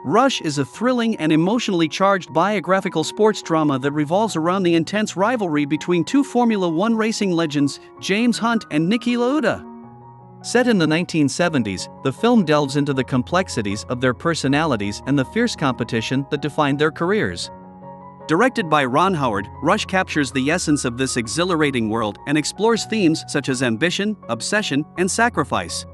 Rush is a thrilling and emotionally charged biographical sports drama that revolves around the intense rivalry between two Formula One racing legends, James Hunt and Niki Lauda. Set in the 1970s, the film delves into the complexities of their personalities and the fierce competition that defined their careers. Directed by Ron Howard, Rush captures the essence of this exhilarating world and explores themes such as ambition, obsession, and sacrifice.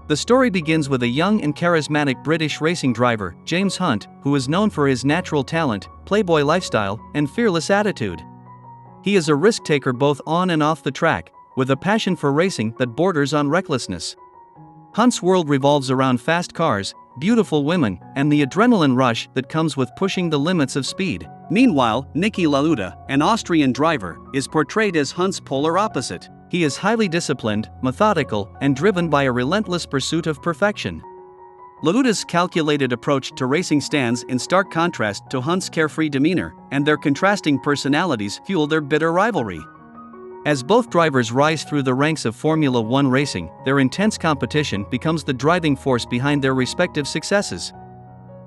The story begins with a young and charismatic British racing driver, James Hunt, who is known for his natural talent, playboy lifestyle, and fearless attitude. He is a risk-taker both on and off the track, with a passion for racing that borders on recklessness. Hunt's world revolves around fast cars, beautiful women, and the adrenaline rush that comes with pushing the limits of speed. Meanwhile, Niki Lauda, an Austrian driver, is portrayed as Hunt's polar opposite. He is highly disciplined, methodical, and driven by a relentless pursuit of perfection. Lauda's calculated approach to racing stands in stark contrast to Hunt's carefree demeanor, and their contrasting personalities fuel their bitter rivalry. As both drivers rise through the ranks of Formula One racing, their intense competition becomes the driving force behind their respective successes.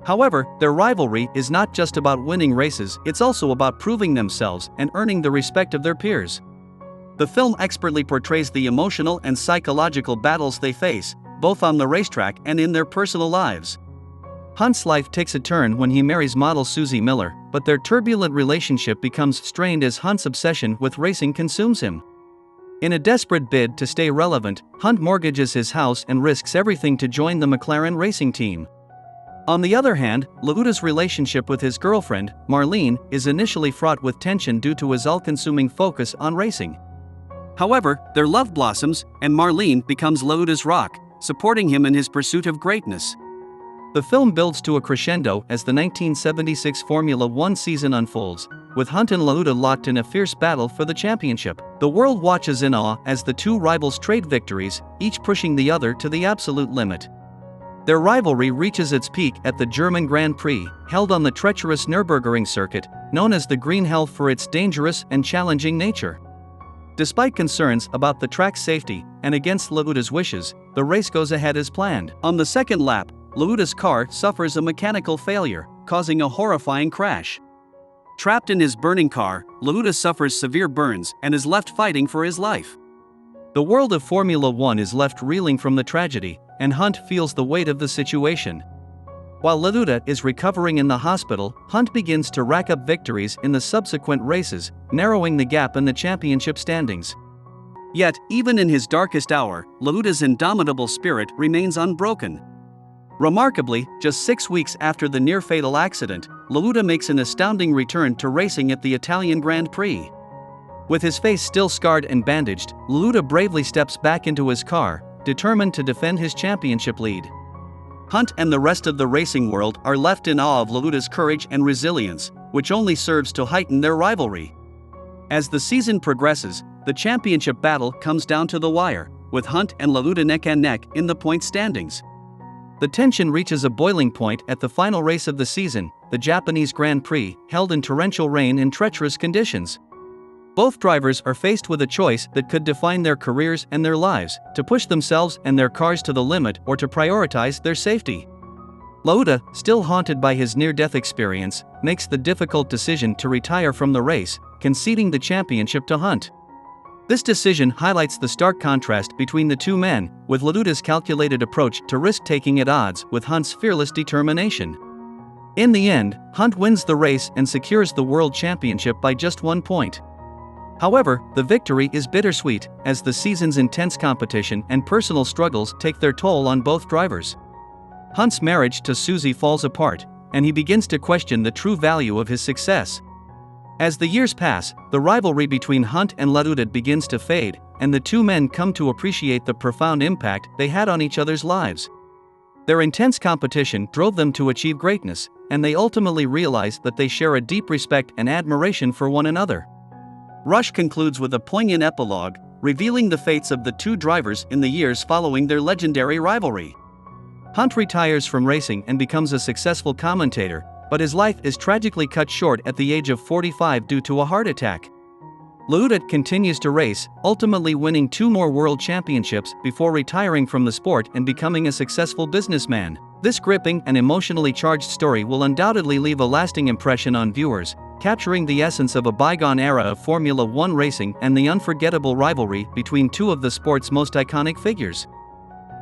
However, their rivalry is not just about winning races, it's also about proving themselves and earning the respect of their peers. The film expertly portrays the emotional and psychological battles they face, both on the racetrack and in their personal lives. Hunt's life takes a turn when he marries model Susie Miller, but their turbulent relationship becomes strained as Hunt's obsession with racing consumes him. In a desperate bid to stay relevant, Hunt mortgages his house and risks everything to join the McLaren racing team. On the other hand, Lauda's relationship with his girlfriend, Marlene, is initially fraught with tension due to his all-consuming focus on racing. However, their love blossoms, and Marlene becomes Lauda's rock, supporting him in his pursuit of greatness. The film builds to a crescendo as the 1976 Formula One season unfolds, with Hunt and Lauda locked in a fierce battle for the championship. The world watches in awe as the two rivals trade victories, each pushing the other to the absolute limit. Their rivalry reaches its peak at the German Grand Prix, held on the treacherous Nürburgring circuit, known as the Green Hell for its dangerous and challenging nature. Despite concerns about the track's safety, and against Lauda's wishes, the race goes ahead as planned. On the second lap, Lauda's car suffers a mechanical failure, causing a horrifying crash. Trapped in his burning car, Lauda suffers severe burns and is left fighting for his life. The world of Formula One is left reeling from the tragedy, and Hunt feels the weight of the situation. While Lauda is recovering in the hospital, Hunt begins to rack up victories in the subsequent races, narrowing the gap in the championship standings. Yet, even in his darkest hour, Lauda's indomitable spirit remains unbroken. Remarkably, just 6 weeks after the near-fatal accident, Lauda makes an astounding return to racing at the Italian Grand Prix. With his face still scarred and bandaged, Lauda bravely steps back into his car, determined to defend his championship lead. Hunt and the rest of the racing world are left in awe of Lauda's courage and resilience, which only serves to heighten their rivalry. As the season progresses, the championship battle comes down to the wire, with Hunt and Lauda neck and neck in the point standings. The tension reaches a boiling point at the final race of the season, the Japanese Grand Prix, held in torrential rain and treacherous conditions. Both drivers are faced with a choice that could define their careers and their lives: to push themselves and their cars to the limit or to prioritize their safety. Lauda, still haunted by his near-death experience, makes the difficult decision to retire from the race, conceding the championship to Hunt. This decision highlights the stark contrast between the two men, with Lauda's calculated approach to risk-taking at odds with Hunt's fearless determination. In the end, Hunt wins the race and secures the world championship by just 1 point. However, the victory is bittersweet, as the season's intense competition and personal struggles take their toll on both drivers. Hunt's marriage to Susie falls apart, and he begins to question the true value of his success. As the years pass, the rivalry between Hunt and Lauda begins to fade, and the two men come to appreciate the profound impact they had on each other's lives. Their intense competition drove them to achieve greatness, and they ultimately realize that they share a deep respect and admiration for one another. Rush concludes with a poignant epilogue, revealing the fates of the two drivers in the years following their legendary rivalry. Hunt retires from racing and becomes a successful commentator, but his life is tragically cut short at the age of 45 due to a heart attack. Lauda continues to race, ultimately winning 2 more world championships before retiring from the sport and becoming a successful businessman. This gripping and emotionally charged story will undoubtedly leave a lasting impression on viewers, capturing the essence of a bygone era of Formula One racing and the unforgettable rivalry between two of the sport's most iconic figures.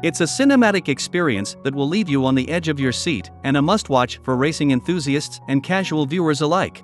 It's a cinematic experience that will leave you on the edge of your seat and a must-watch for racing enthusiasts and casual viewers alike.